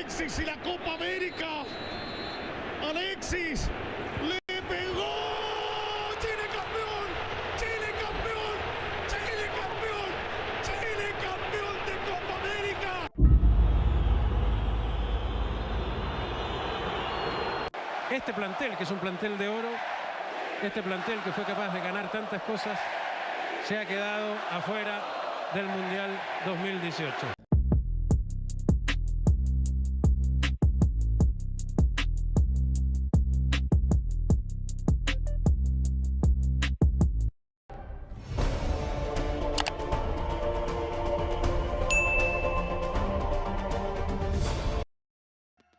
Alexis y la Copa América. Alexis le pegó. Chile campeón, Chile campeón, Chile campeón, Chile campeón de Copa América. Este plantel, que es un plantel de oro, este plantel que fue capaz de ganar tantas cosas, se ha quedado afuera del Mundial 2018.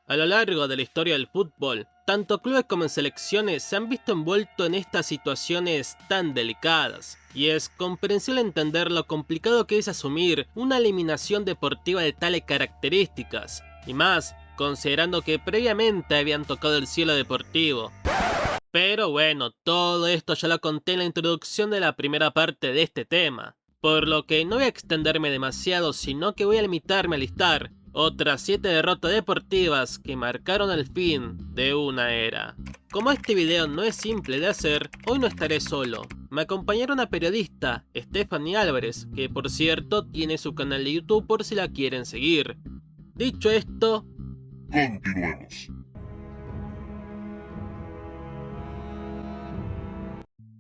A lo largo de la historia del fútbol, tanto clubes como selecciones se han visto envueltos en estas situaciones tan delicadas, y es comprensible entender lo complicado que es asumir una eliminación deportiva de tales características, y más considerando que previamente habían tocado el cielo deportivo. Pero bueno, todo esto ya lo conté en la introducción de la primera parte de este tema, por lo que no voy a extenderme demasiado, sino que voy a limitarme a listar otras 7 derrotas deportivas que marcaron el fin de una era. Como este video no es simple de hacer, hoy no estaré solo. Me acompañará una periodista, Stephanie Álvarez, que por cierto tiene su canal de YouTube por si la quieren seguir. Dicho esto, continuemos.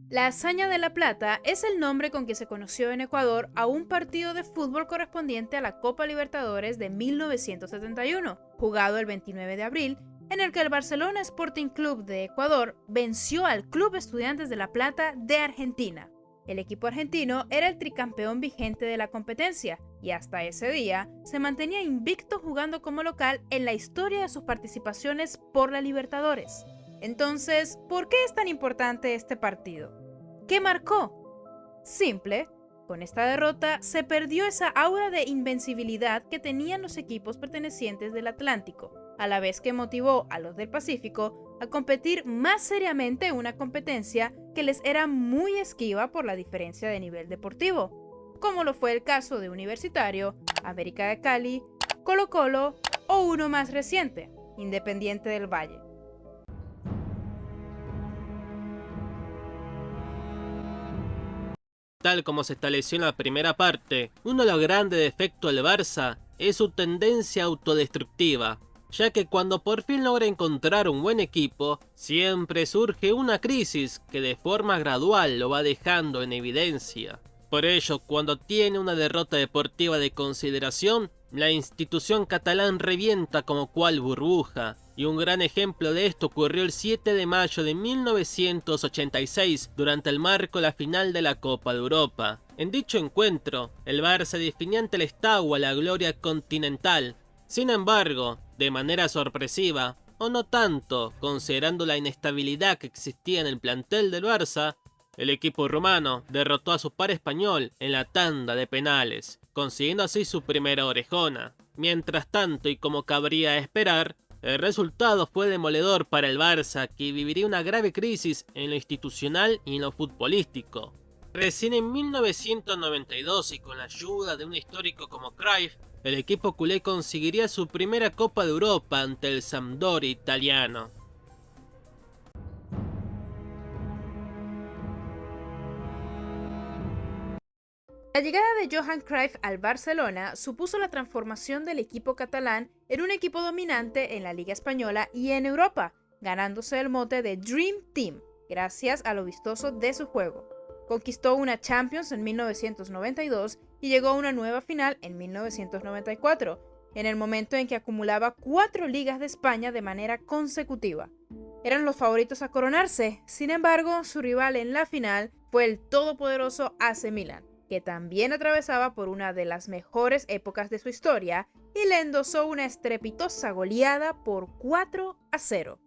La Hazaña de la Plata es el nombre con que se conoció en Ecuador a un partido de fútbol correspondiente a la Copa Libertadores de 1971, jugado el 29 de abril, en el que el Barcelona Sporting Club de Ecuador venció al Club Estudiantes de La Plata de Argentina. El equipo argentino era el tricampeón vigente de la competencia y hasta ese día se mantenía invicto jugando como local en la historia de sus participaciones por la Libertadores. Entonces, ¿por qué es tan importante este partido? ¿Qué marcó? Simple, con esta derrota se perdió esa aura de invencibilidad que tenían los equipos pertenecientes del Atlántico, a la vez que motivó a los del Pacífico a competir más seriamente en una competencia que les era muy esquiva por la diferencia de nivel deportivo, como lo fue el caso de Universitario, América de Cali, Colo-Colo o uno más reciente, Independiente del Valle. tal como se estableció en la primera parte, uno de los grandes defectos del Barça es su tendencia autodestructiva, ya que cuando por fin logra encontrar un buen equipo, siempre surge una crisis que de forma gradual lo va dejando en evidencia. Por ello, cuando tiene una derrota deportiva de consideración, la institución catalán revienta como cual burbuja, y un gran ejemplo de esto ocurrió el 7 de mayo de 1986 durante el marco de la final de la Copa de Europa. En dicho encuentro, el Barça definía ante el Steaua la gloria continental. Sin embargo, de manera sorpresiva, o no tanto, considerando la inestabilidad que existía en el plantel del Barça, el equipo rumano derrotó a su par español en la tanda de penales, consiguiendo así su primera orejona. Mientras tanto, y como cabría esperar, el resultado fue demoledor para el Barça, que viviría una grave crisis en lo institucional y en lo futbolístico. Recién en 1992, y con la ayuda de un histórico como Cruyff, el equipo culé conseguiría su primera Copa de Europa ante el Sampdoria italiano. La llegada de Johan Cruyff al Barcelona supuso la transformación del equipo catalán en un equipo dominante en la Liga Española y en Europa, ganándose el mote de Dream Team, gracias a lo vistoso de su juego. Conquistó una Champions en 1992 y llegó a una nueva final en 1994, en el momento en que acumulaba 4 ligas de España de manera consecutiva. Eran los favoritos a coronarse, sin embargo, su rival en la final fue el todopoderoso AC Milan, que también atravesaba por una de las mejores épocas de su historia y le endosó una estrepitosa goleada por 4-0.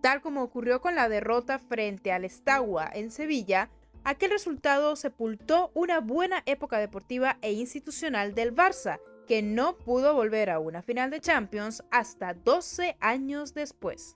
Tal como ocurrió con la derrota frente al Steaua en Sevilla, aquel resultado sepultó una buena época deportiva e institucional del Barça, que no pudo volver a una final de Champions hasta 12 años después.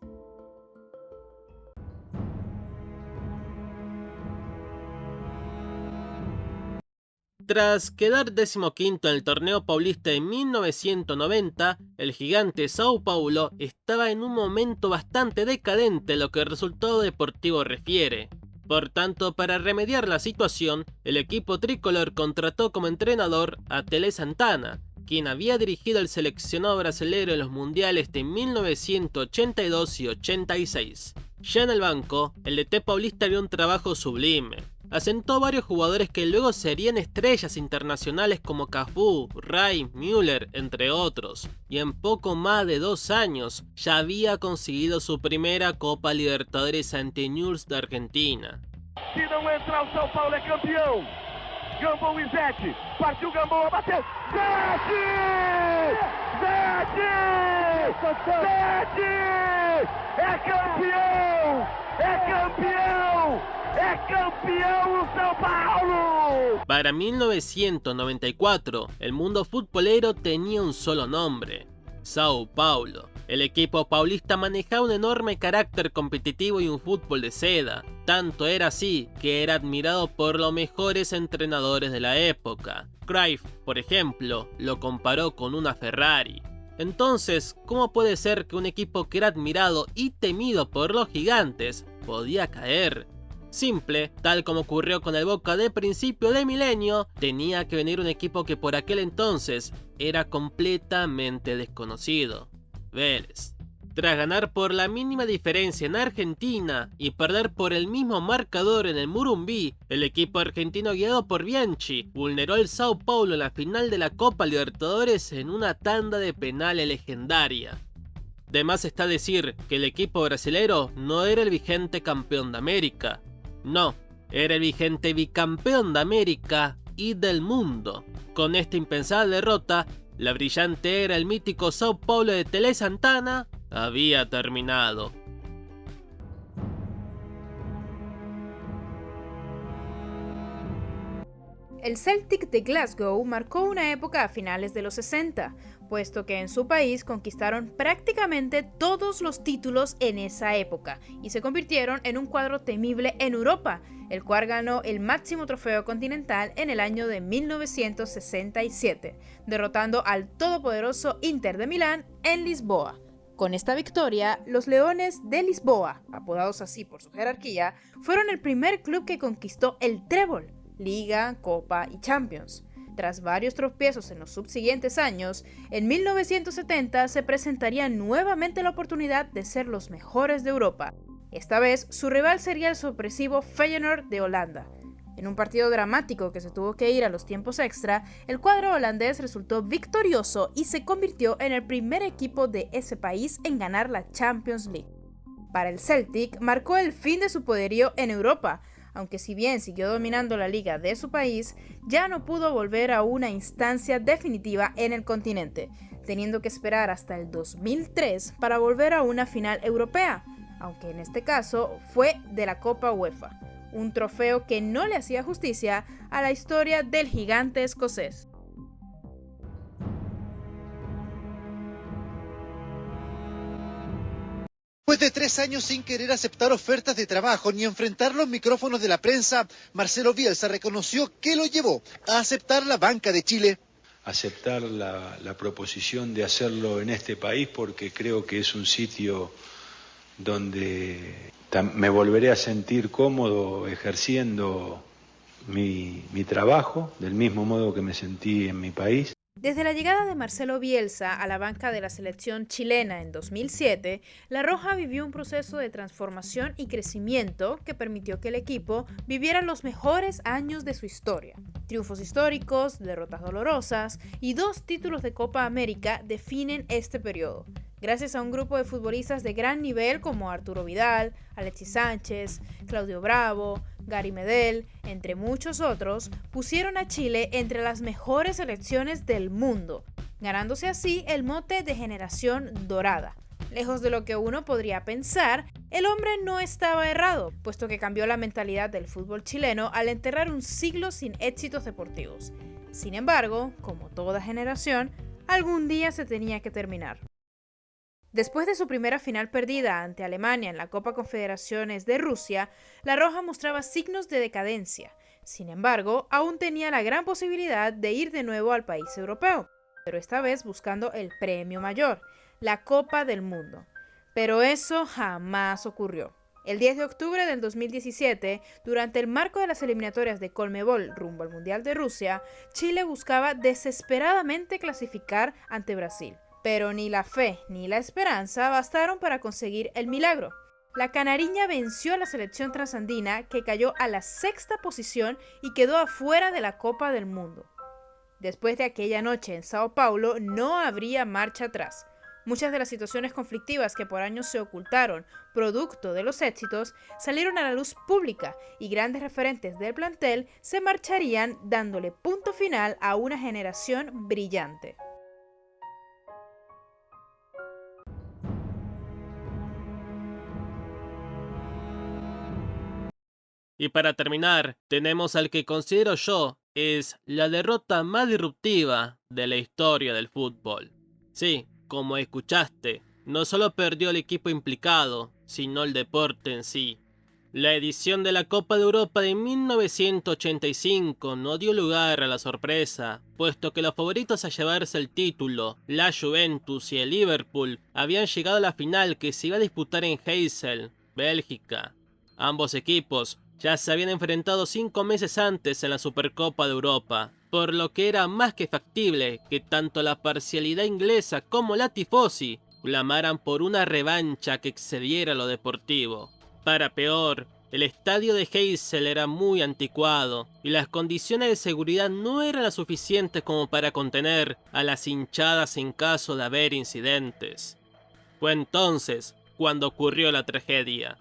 Tras quedar 15º en el torneo paulista en 1990, el gigante Sao Paulo estaba en un momento bastante decadente lo que el resultado deportivo refiere. Por tanto, para remediar la situación, el equipo tricolor contrató como entrenador a Tele Santana, quien había dirigido al seleccionado brasilero en los mundiales de 1982 y 86. Ya en el banco, el DT paulista haría un trabajo sublime. Asentó varios jugadores que luego serían estrellas internacionales como Cafú, Ray, Müller, entre otros, y en poco más de 2 años ya había conseguido su primera Copa Libertadores ante Newell's de Argentina. Se não entrar o São Paulo é campeão. Gambão e Zete. Partiu Gambão, bateu. Zete! Zete! Zete! É campeão! É campeão! ¡Es campeón Sao Paulo! Para 1994, el mundo futbolero tenía un solo nombre: Sao Paulo. El equipo paulista manejaba un enorme carácter competitivo y un fútbol de seda. Tanto era así que era admirado por los mejores entrenadores de la época. Cruyff, por ejemplo, lo comparó con una Ferrari. Entonces, ¿cómo puede ser que un equipo que era admirado y temido por los gigantes podía caer? Simple, tal como ocurrió con el Boca de principio de milenio, tenía que venir un equipo que por aquel entonces era completamente desconocido: Vélez. Tras ganar por la mínima diferencia en Argentina y perder por el mismo marcador en el Murumbí, el equipo argentino guiado por Bianchi vulneró al Sao Paulo en la final de la Copa Libertadores en una tanda de penales legendaria. De más está decir que el equipo brasilero no era el vigente campeón de América. No, era el vigente bicampeón de América y del mundo. Con esta impensada derrota, la brillante era el mítico Sao Paulo de Tele Santana había terminado. El Celtic de Glasgow marcó una época a finales de los 60, puesto que en su país conquistaron prácticamente todos los títulos en esa época y se convirtieron en un cuadro temible en Europa, el cual ganó el máximo trofeo continental en el año de 1967, derrotando al todopoderoso Inter de Milán en Lisboa. Con esta victoria, los Leones de Lisboa, apodados así por su jerarquía, fueron el primer club que conquistó el trébol: Liga, Copa y Champions. Tras varios tropiezos en los subsiguientes años, en 1970 se presentaría nuevamente la oportunidad de ser los mejores de Europa. Esta vez, su rival sería el sorpresivo Feyenoord de Holanda. En un partido dramático que se tuvo que ir a los tiempos extra, el cuadro holandés resultó victorioso y se convirtió en el primer equipo de ese país en ganar la Champions League. Para el Celtic, marcó el fin de su poderío en Europa, aunque si bien siguió dominando la liga de su país, ya no pudo volver a una instancia definitiva en el continente, teniendo que esperar hasta el 2003 para volver a una final europea, aunque en este caso fue de la Copa UEFA, un trofeo que no le hacía justicia a la historia del gigante escocés. Después de 3 años sin querer aceptar ofertas de trabajo ni enfrentar los micrófonos de la prensa, Marcelo Bielsa reconoció que lo llevó a aceptar la banca de Chile. Aceptar la proposición de hacerlo en este país porque creo que es un sitio donde me volveré a sentir cómodo ejerciendo mi trabajo, del mismo modo que me sentí en mi país. Desde la llegada de Marcelo Bielsa a la banca de la selección chilena en 2007, La Roja vivió un proceso de transformación y crecimiento que permitió que el equipo viviera los mejores años de su historia. Triunfos históricos, derrotas dolorosas y 2 títulos de Copa América definen este periodo. Gracias a un grupo de futbolistas de gran nivel como Arturo Vidal, Alexis Sánchez, Claudio Bravo, Gary Medel, entre muchos otros, pusieron a Chile entre las mejores selecciones del mundo, ganándose así el mote de generación dorada. Lejos de lo que uno podría pensar, el hombre no estaba errado, puesto que cambió la mentalidad del fútbol chileno al enterrar un siglo sin éxitos deportivos. Sin embargo, como toda generación, algún día se tenía que terminar. Después de su primera final perdida ante Alemania en la Copa Confederaciones de Rusia, La Roja mostraba signos de decadencia. Sin embargo, aún tenía la gran posibilidad de ir de nuevo al país europeo, pero esta vez buscando el premio mayor, la Copa del Mundo. Pero eso jamás ocurrió. El 10 de octubre del 2017, durante el marco de las eliminatorias de Conmebol rumbo al Mundial de Rusia, Chile buscaba desesperadamente clasificar ante Brasil. Pero ni la fe ni la esperanza bastaron para conseguir el milagro. La canariña venció a la selección trasandina, que cayó a la 6ª posición y quedó afuera de la Copa del Mundo. Después de aquella noche en Sao Paulo no habría marcha atrás. Muchas de las situaciones conflictivas que por años se ocultaron, producto de los éxitos, salieron a la luz pública y grandes referentes del plantel se marcharían dándole punto final a una generación brillante. Y para terminar, tenemos al que considero yo es la derrota más disruptiva de la historia del fútbol. Sí, como escuchaste, no solo perdió el equipo implicado, sino el deporte en sí. La edición de la Copa de Europa de 1985 no dio lugar a la sorpresa, puesto que los favoritos a llevarse el título, la Juventus y el Liverpool, habían llegado a la final que se iba a disputar en Heysel, Bélgica. Ambos equipos ya se habían enfrentado 5 meses antes en la Supercopa de Europa, por lo que era más que factible que tanto la parcialidad inglesa como la tifosi clamaran por una revancha que excediera lo deportivo. Para peor, el estadio de Heysel era muy anticuado y las condiciones de seguridad no eran las suficientes como para contener a las hinchadas en caso de haber incidentes. Fue entonces cuando ocurrió la tragedia.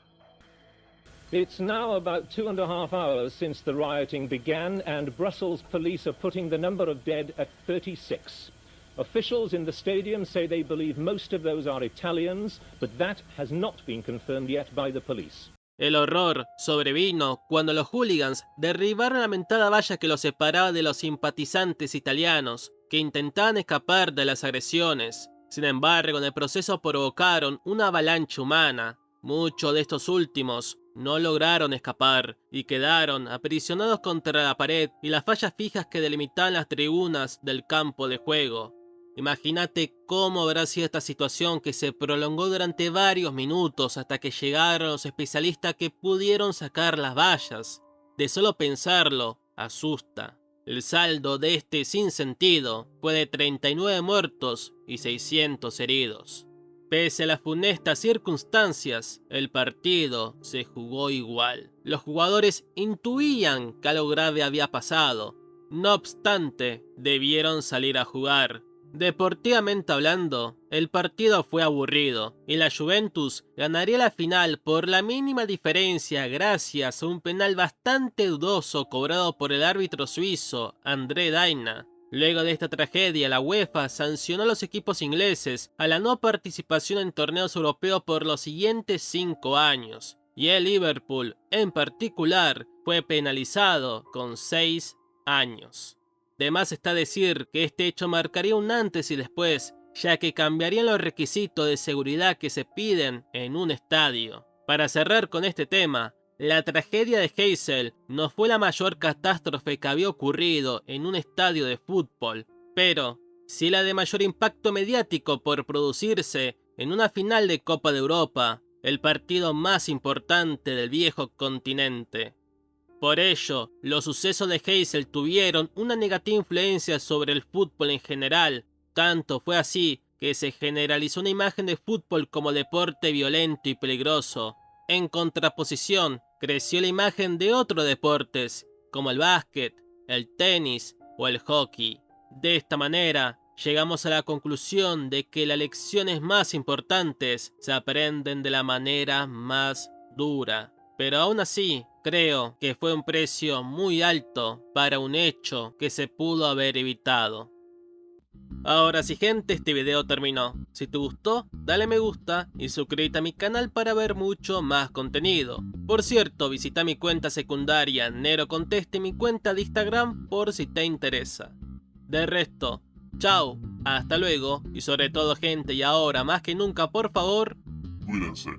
It's now about 2.5 hours since the rioting began, and Brussels police are putting the number of dead at 36. Officials in the stadium say they believe most of those are Italians, but that has not been confirmed yet by the police. El horror sobrevino cuando los hooligans derribaron la lamentada valla que los separaba de los simpatizantes italianos, que intentaban escapar de las agresiones. Sin embargo, en el proceso provocaron una avalancha humana. Muchos de estos últimos no lograron escapar y quedaron aprisionados contra la pared y las vallas fijas que delimitaban las tribunas del campo de juego. Imagínate cómo habrá sido esta situación, que se prolongó durante varios minutos hasta que llegaron los especialistas que pudieron sacar las vallas. De solo pensarlo, asusta. El saldo de este sinsentido fue de 39 muertos y 600 heridos. Pese a las funestas circunstancias, el partido se jugó igual. Los jugadores intuían que algo grave había pasado. No obstante, debieron salir a jugar. Deportivamente hablando, el partido fue aburrido y la Juventus ganaría la final por la mínima diferencia gracias a un penal bastante dudoso cobrado por el árbitro suizo André Daina. Luego de esta tragedia, la UEFA sancionó a los equipos ingleses a la no participación en torneos europeos por los siguientes 5 años, y el Liverpool, en particular, fue penalizado con 6 años. De más está decir que este hecho marcaría un antes y después, ya que cambiarían los requisitos de seguridad que se piden en un estadio. Para cerrar con este tema, la tragedia de Heysel no fue la mayor catástrofe que había ocurrido en un estadio de fútbol, pero sí la de mayor impacto mediático por producirse en una final de Copa de Europa, el partido más importante del viejo continente. Por ello, los sucesos de Heysel tuvieron una negativa influencia sobre el fútbol en general. Tanto fue así que se generalizó una imagen de fútbol como deporte violento y peligroso. En contraposición, creció la imagen de otros deportes, como el básquet, el tenis o el hockey. De esta manera, llegamos a la conclusión de que las lecciones más importantes se aprenden de la manera más dura. Pero aún así, creo que fue un precio muy alto para un hecho que se pudo haber evitado. Ahora sí, gente, este video terminó. Si te gustó, dale me gusta y suscríbete a mi canal para ver mucho más contenido. Por cierto, visita mi cuenta secundaria Nero Conteste y mi cuenta de Instagram por si te interesa. De resto, chao, hasta luego y sobre todo, gente, y ahora más que nunca, por favor, Cuídense.